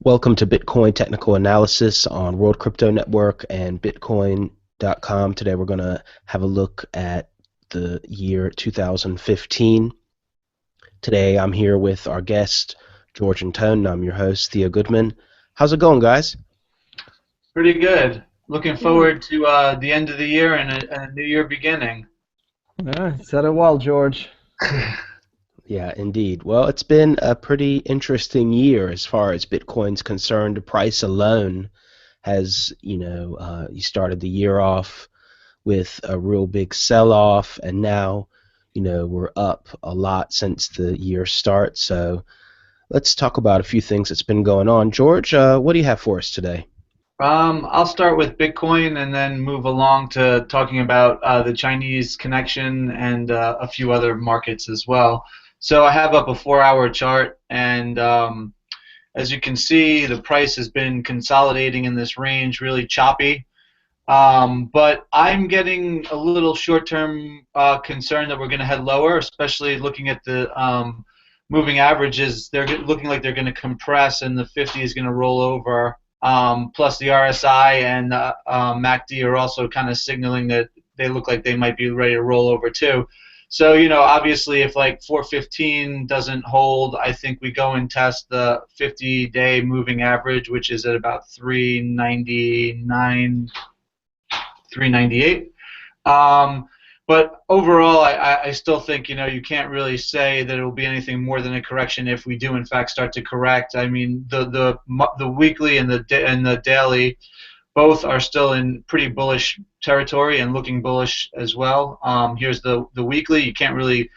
Welcome to Bitcoin Technical Analysis on World Crypto Network and Bitcoin.com. Today we're going to have a look at the year 2015. Today I'm here with our guest, George and Tone. I'm your host, Theo Goodman. How's it going, guys? Pretty good. Looking forward to the end of the year and a new year beginning. Yeah, said it well, George. Yeah, indeed. Well, it's been a pretty interesting year as far as Bitcoin's concerned. The price alone has, you started the year off with a real big sell-off, and now, we're up a lot since the year start. So let's talk about a few things that's been going on. George, what do you have for us today? I'll start with Bitcoin and then move along to talking about the Chinese connection and a few other markets as well. So I have up a 4-hour chart, and as you can see, the price has been consolidating in this range, really choppy. But I'm getting a little short-term concern that we're going to head lower, especially looking at the moving averages. They're looking like they're going to compress, and the 50 is going to roll over. Plus, the RSI and MACD are also kind of signaling that they look like they might be ready to roll over too. So, obviously, if like 415 doesn't hold, I think we go and test the 50-day moving average, which is at about 399. 398. But overall, I still think you can't really say that it will be anything more than a correction if we do in fact start to correct. I mean, the weekly and the daily both are still in pretty bullish territory and looking bullish as well. Here's the weekly. You can't really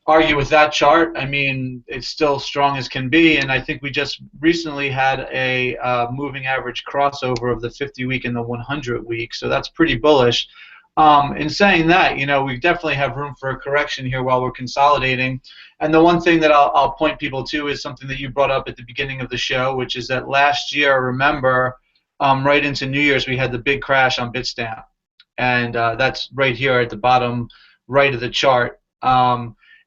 argue with that chart. I mean, it's still strong as can be, and I think we just recently had a moving average crossover of the 50-week and the 100-week, so that's pretty bullish. In saying that, we definitely have room for a correction here while we're consolidating. And the one thing that I'll point people to is something that you brought up at the beginning of the show, which is that last year, remember, right into New Year's, we had the big crash on Bitstamp, and that's right here at the bottom right of the chart.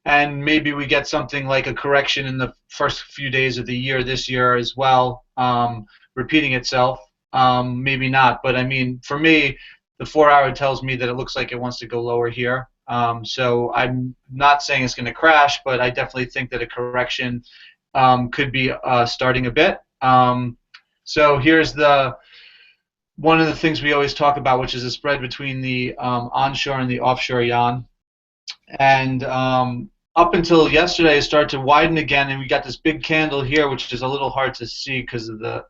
And maybe we get something like a correction in the first few days of the year this year as well, repeating itself. Maybe not, but I mean, for me, the 4-hour tells me that it looks like it wants to go lower here. So I'm not saying it's going to crash, but I definitely think that a correction could be starting a bit. So here's one of the things we always talk about, which is the spread between the onshore and the offshore yuan. And up until yesterday, it started to widen again, and we got this big candle here, which is a little hard to see because of the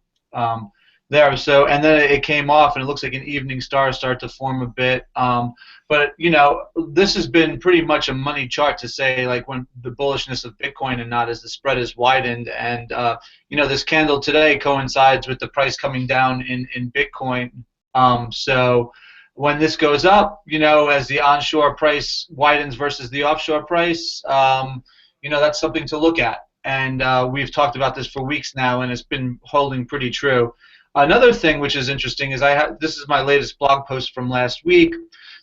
there. So, and then it came off, and it looks like an evening star started to form a bit. But this has been pretty much a money chart to say, like, when the bullishness of Bitcoin and not as the spread has widened. And this candle today coincides with the price coming down in Bitcoin. So when this goes up, as the onshore price widens versus the offshore price, that's something to look at. And we've talked about this for weeks now, and it's been holding pretty true. Another thing which is interesting is this is my latest blog post from last week.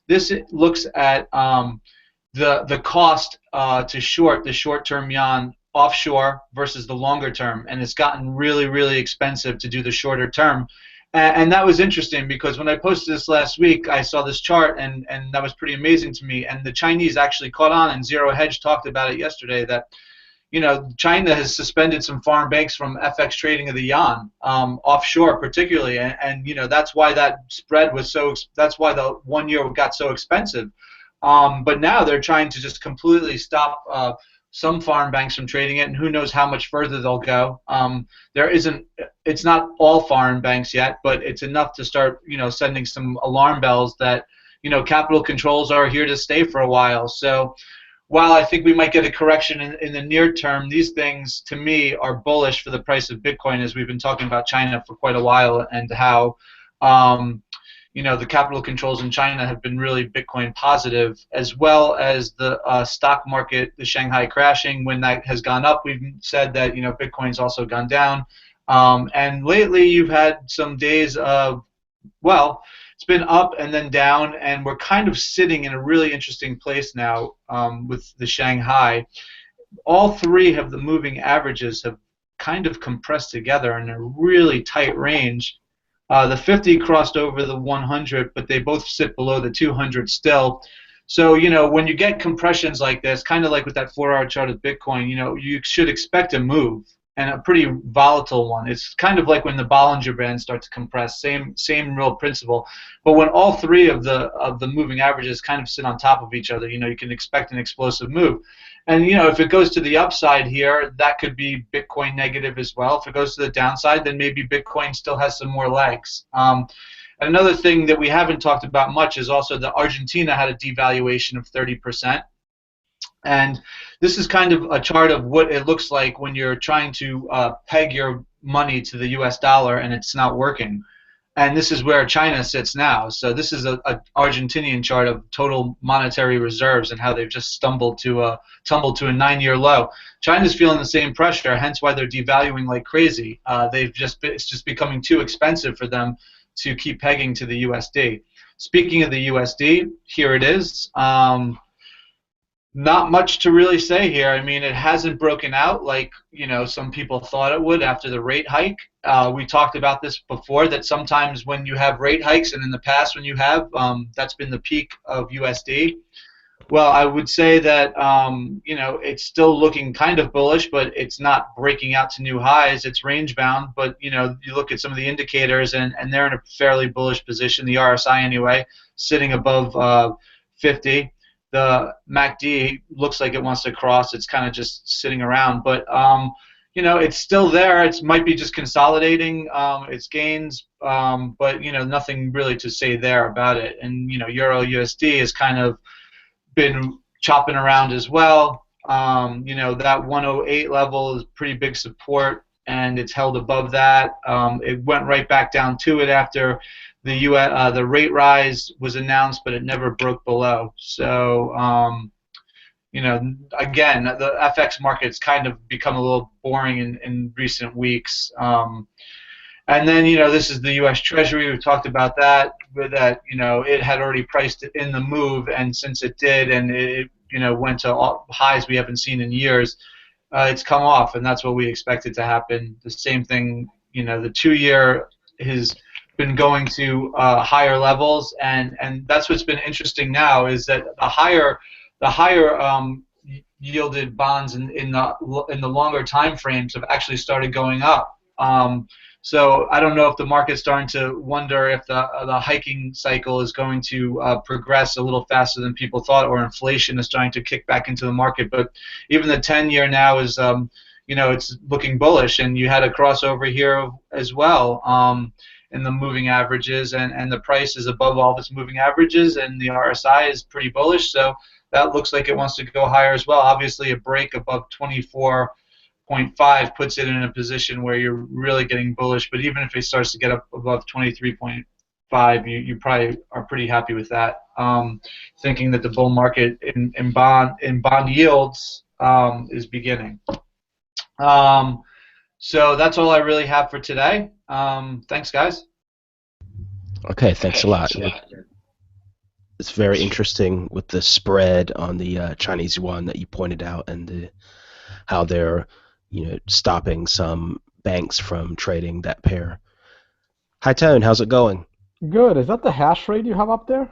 This looks at the cost to short the short-term yuan offshore versus the longer term, and it's gotten really, really expensive to do the shorter term. And that was interesting because when I posted this last week, I saw this chart, and that was pretty amazing to me. And the Chinese actually caught on, and Zero Hedge talked about it yesterday, that China has suspended some foreign banks from FX trading of the yuan, offshore particularly, and that's why that spread was that's why the 1 year got so expensive. But now they're trying to just completely stop some foreign banks from trading it, and who knows how much further they'll go. It's not all foreign banks yet, but it's enough to start, sending some alarm bells that, capital controls are here to stay for a while. So while I think we might get a correction in the near term, these things, to me, are bullish for the price of Bitcoin, as we've been talking about China for quite a while, and how the capital controls in China have been really Bitcoin positive, as well as the stock market, the Shanghai crashing. When that has gone up, we've said that Bitcoin's also gone down. And lately, you've had some days of, well, it's been up and then down, and we're kind of sitting in a really interesting place now with the Shanghai. All three of the moving averages have kind of compressed together in a really tight range. The 50 crossed over the 100, but they both sit below the 200 still. So, when you get compressions like this, kind of like with that 4-hour chart of Bitcoin, you should expect a move and a pretty volatile one. It's kind of like when the Bollinger Bands start to compress, same real principle. But when all three of the moving averages kind of sit on top of each other, you can expect an explosive move. And if it goes to the upside here, that could be Bitcoin negative as well. If it goes to the downside, then maybe Bitcoin still has some more legs. Another thing that we haven't talked about much is also that Argentina had a devaluation of 30%. And this is kind of a chart of what it looks like when you're trying to peg your money to the US dollar and it's not working. And this is where China sits now. So this is a Argentinian chart of total monetary reserves and how they've just tumbled to a 9-year low. China's feeling the same pressure, hence why they're devaluing like crazy. It's just becoming too expensive for them to keep pegging to the USD. Speaking of the USD, here it is. Not much to really say here. I mean, it hasn't broken out like some people thought it would after the rate hike. We talked about this before, that sometimes when you have rate hikes, and in the past when you have, that's been the peak of USD. Well, I would say that it's still looking kind of bullish, but it's not breaking out to new highs. It's range bound, but you look at some of the indicators, and they're in a fairly bullish position. The RSI anyway, sitting above 50. The MACD looks like it wants to cross. It's kind of just sitting around, but it's still there. It might be just consolidating its gains, but nothing really to say there about it. And Euro USD has kind of been chopping around as well. That 108 level is pretty big support, and it's held above that. It went right back down to it after the rate rise was announced, but it never broke below. So, again, the FX market's kind of become a little boring in recent weeks. And then, this is the U.S. Treasury. We've talked about that, it had already priced it in the move, and since it did, and it, went to highs we haven't seen in years, it's come off, and that's what we expected to happen. The same thing, the 2-year has been going to higher levels, and that's what's been interesting now, is that the higher yielded bonds in the longer time frames have actually started going up. So I don't know if the market's starting to wonder if the hiking cycle is going to progress a little faster than people thought, or inflation is starting to kick back into the market. But even the 10-year now is, it's looking bullish, and you had a crossover here as well in the moving averages, and the price is above all of its moving averages, and the RSI is pretty bullish. So that looks like it wants to go higher as well. Obviously, a break above 24.5 puts it in a position where you're really getting bullish. But even if it starts to get up above 23.5, you probably are pretty happy with that. Thinking that the bull market in bond yields is beginning. So that's all I really have for today. Thanks, guys. Okay, thanks a lot. It's very interesting with the spread on the Chinese yuan that you pointed out, and how they're stopping some banks from trading that pair. Hi, Tone. How's it going? Good. Is that the hash rate you have up there?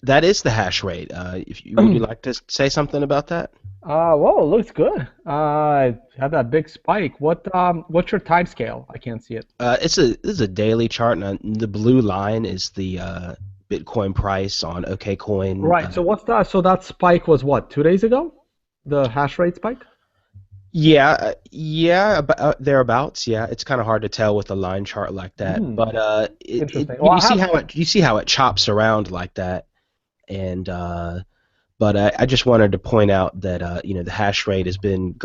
That is the hash rate. Would you like to say something about that? Well, it looks good. Had that big spike. What's your time scale? I can't see it. This is a daily chart, and the blue line is the Bitcoin price on OKCoin. Right. So so that spike was what, 2 days ago? The hash rate spike? Yeah, thereabouts. Yeah, it's kind of hard to tell with a line chart like that, but Interesting. you see how it chops around like that, and but I just wanted to point out that the hash rate has been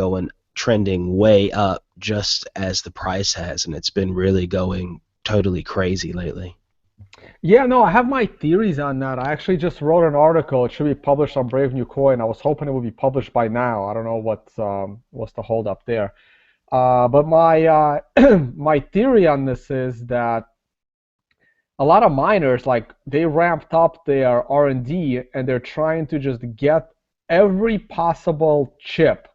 trending way up just as the price has, and it's been really going totally crazy lately. Yeah, no, I have my theories on that. I actually just wrote an article. It should be published on Brave New Coin. I was hoping it would be published by now. I don't know what's the hold up there. But my my theory on this is that a lot of miners, like, they ramped up their R&D, and they're trying to just get every possible chip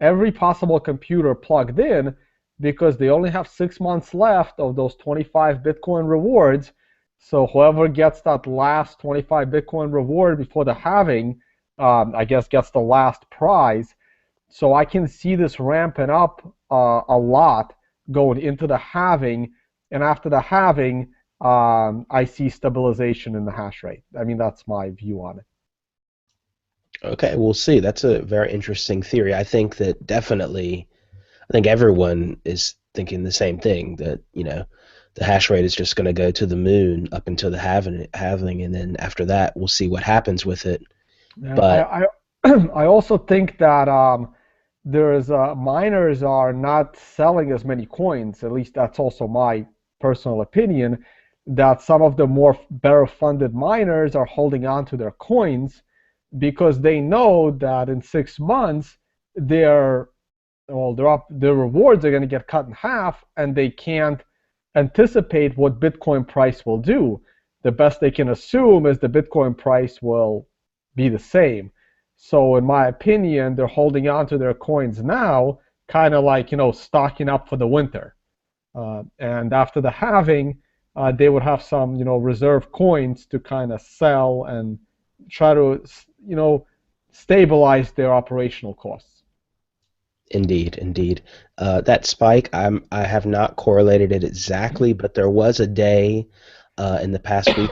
every possible computer plugged in because they only have 6 months left of those 25 Bitcoin rewards. So whoever gets that last 25 Bitcoin reward before the halving, I guess gets the last prize. So I can see this ramping up a lot going into the halving, and after the halving, I see stabilization in the hash rate. I mean, that's my view on it. Okay, we'll see. That's a very interesting theory. I think that definitely, I think everyone is thinking the same thing, that, the hash rate is just going to go to the moon up until the halving, and then after that, we'll see what happens with it. Yeah, But I also think that there's miners are not selling as many coins. At least that's also my personal opinion. That some of the more better funded miners are holding on to their coins because they know that in 6 months their their rewards are going to get cut in half, and they can't anticipate what Bitcoin price will do. The best they can assume is the Bitcoin price will be the same. So, in my opinion, they're holding on to their coins now, kind of like, stocking up for the winter. And after the halving, they would have some, reserve coins to kind of sell and try to, stabilize their operational costs. indeed, indeed, that spike, I have not correlated it exactly, but there was a day in the past week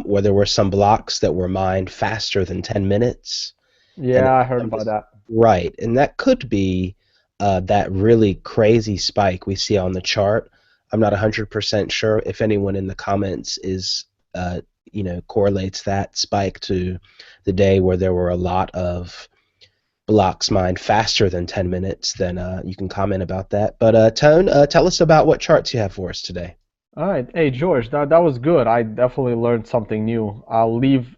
where there were some blocks that were mined faster than 10 minutes. And Yeah, I heard about that. right, and that could be that really crazy spike we see on the chart. I'm not 100% sure if anyone in the comments is, correlates that spike to the day where there were a lot of blocks mined faster than 10 minutes. Then you can comment about that. But Tone, tell us about what charts you have for us today. All right. Hey, George, that was good. I definitely learned something new. I'll leave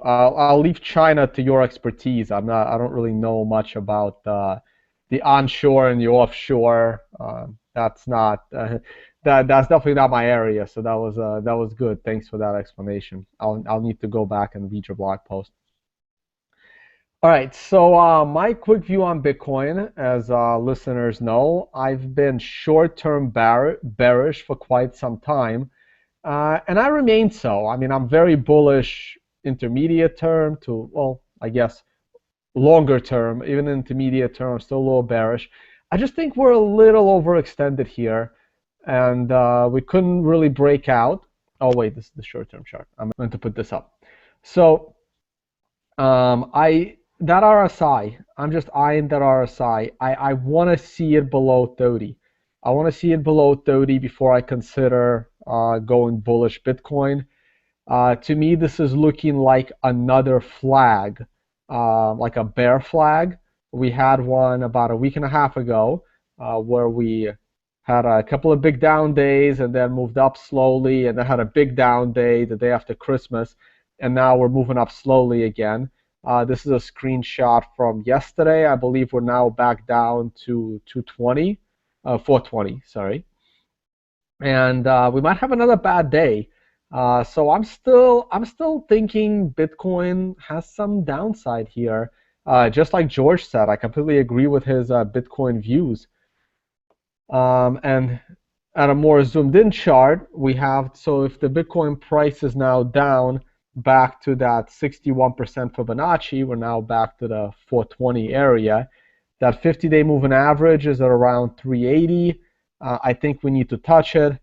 China to your expertise. I don't really know much about the onshore and the offshore. That's not that's definitely not my area. So that was good. Thanks for that explanation. I'll need to go back and read your blog post. All right, so my quick view on Bitcoin, as listeners know, I've been short-term bearish for quite some time, and I remain so. I mean, I'm very bullish intermediate term to, well, I guess longer term, even intermediate term, I'm still a little bearish. I just think we're a little overextended here, and we couldn't really break out. Oh, wait, this is the short-term chart. I'm going to put this up. So I that RSI, I'm just eyeing that RSI. I want to see it below 30. I want to see it below 30 before I consider going bullish Bitcoin. To me, this is looking like another flag, like a bear flag. We had one about a week and a half ago where we had a couple of big down days and then moved up slowly, and then had a big down day the day after Christmas, and now we're moving up slowly again. This is a screenshot from yesterday. I believe we're now back down to 220, 420, sorry. And we might have another bad day. So I'm still thinking Bitcoin has some downside here. Just like George said, I completely agree with his Bitcoin views. And at a more zoomed in chart, we have, so if the Bitcoin price is now down back to that 61% Fibonacci, we're now back to the 420 area. That 50-day moving average is at around 380. I think we need to touch it.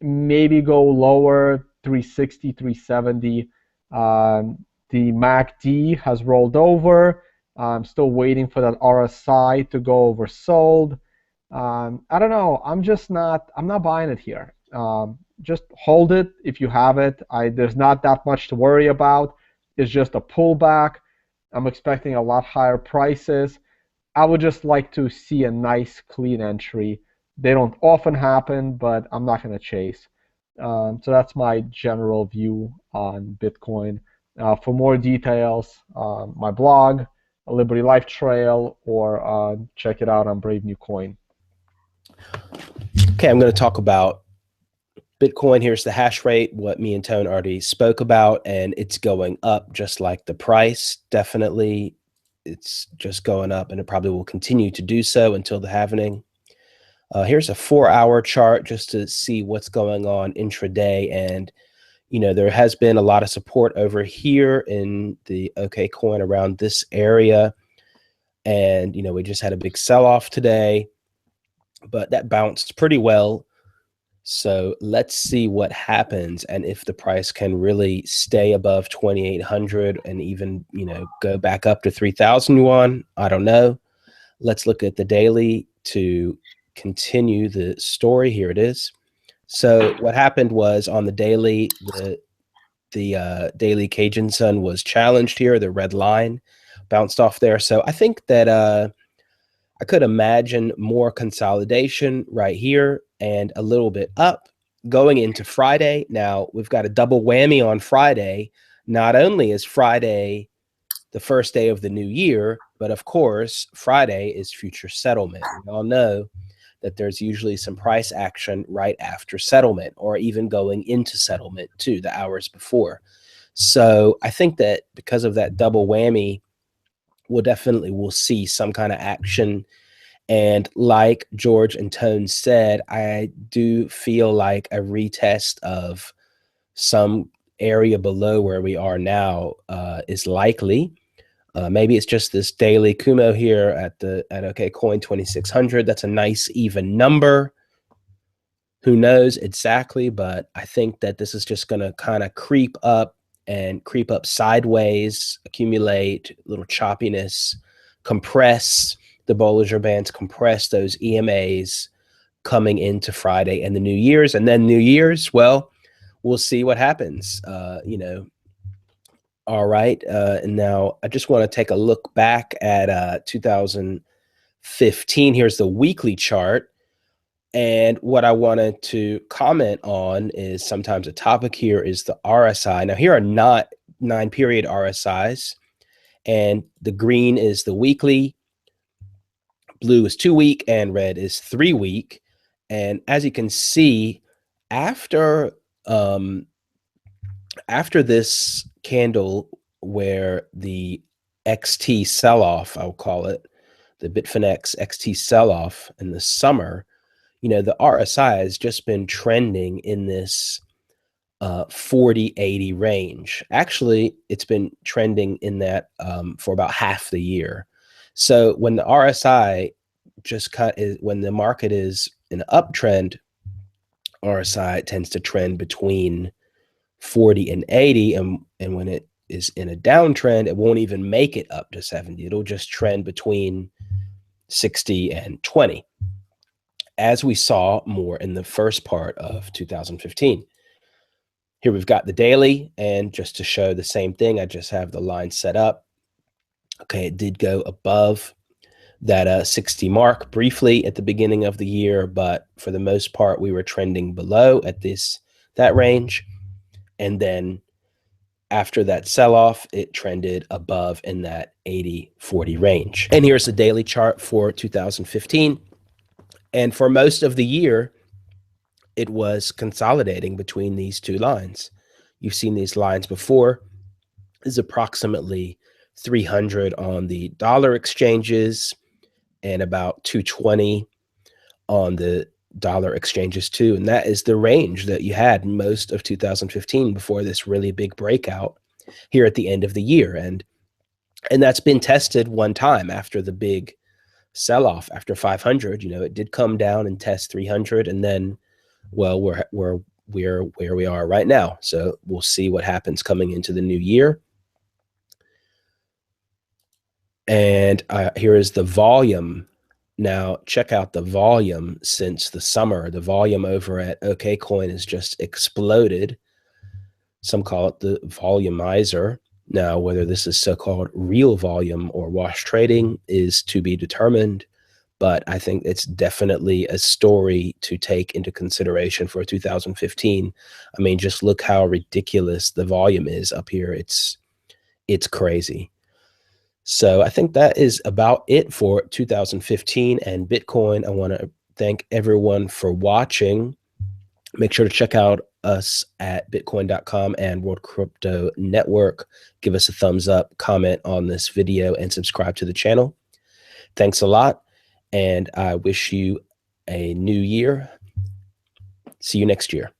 Maybe go lower, 360, 370. The MACD has rolled over. I'm still waiting for that RSI to go oversold. I don't know. I'm not buying it here. Just hold it if you have it. There's not that much to worry about. It's just a pullback. I'm expecting a lot higher prices. I would just like to see a nice clean entry. They don't often happen, but I'm not going to chase. So that's my general view on Bitcoin. For more details, my blog, Liberty Life Trail, or check it out on Brave New Coin. Okay, I'm going to talk about Bitcoin. Here's the hash rate, what me and Tone already spoke about, and it's going up just like the price. Definitely it's just going up, and it probably will continue to do so until the halvening. Here's a 4-hour chart just to see what's going on intraday. And, there has been a lot of support over here in the OK coin around this area. And, we just had a big sell-off today, but that bounced pretty well. So let's see what happens, and if the price can really stay above 2,800 and even, go back up to 3,000 yuan. I don't know. Let's look at the daily to continue the story. Here it is. So what happened was on the daily, the daily Cajun Sun was challenged here. The red line bounced off there. So I think that I could imagine more consolidation right here and a little bit up going into Friday. Now, we've got a double whammy on Friday. Not only is Friday the first day of the new year, but of course, Friday is future settlement. We all know that there's usually some price action right after settlement, or even going into settlement too, the hours before. So I think that because of that double whammy, we'll see some kind of action. And like George and Tone said, I do feel like a retest of some area below where we are now is likely. Maybe it's just this daily Kumo here at OK Coin 2600. That's a nice even number. Who knows exactly, but I think that this is just going to kind of creep up sideways, accumulate a little choppiness, compress the Bollinger Bands, compress those EMAs coming into Friday and the New Year's. And then New Year's, well, we'll see what happens. All right. And now I just want to take a look back at 2015. Here's the weekly chart. And what I wanted to comment on is sometimes a topic here is the RSI. Now, here are not 9-period RSIs, and the green is the weekly, blue is 2-week, and red is 3-week. And as you can see, after this candle where the XT sell-off, I'll call it, the Bitfinex XT sell-off in the summer, the RSI has just been trending in this 40-80 range. Actually, it's been trending in that for about half the year. So when the RSI when the market is in an uptrend, RSI tends to trend between 40 and 80, and when it is in a downtrend, it won't even make it up to 70. It'll just trend between 60 and 20, as we saw more in the first part of 2015. Here we've got the daily, and just to show the same thing, I just have the line set up. Okay, it did go above that 60 mark briefly at the beginning of the year, but for the most part, we were trending below at that range. And then after that sell-off, it trended above in that 80-40 range. And here's the daily chart for 2015. And for most of the year, it was consolidating between these two lines. You've seen these lines before. This is approximately 300 on the dollar exchanges and about 220 on the dollar exchanges too. And that is the range that you had most of 2015 before this really big breakout here at the end of the year. And that's been tested one time after the big sell-off after 500. It did come down and test 300, and then, well, we're where we are right now. So we'll see what happens coming into the new year. And here is the volume. Now, check out the volume since the summer. The volume over at OKCoin has just exploded. Some call it the volumizer. Now, whether this is so-called real volume or wash trading is to be determined, but I think it's definitely a story to take into consideration for 2015. I mean, just look how ridiculous the volume is up here. It's crazy. So I think that is about it for 2015 and Bitcoin. I want to thank everyone for watching. Make sure to check out us at bitcoin.com and World Crypto Network. Give us a thumbs up, comment on this video, and subscribe to the channel. Thanks a lot, and I wish you a new year. See you next year.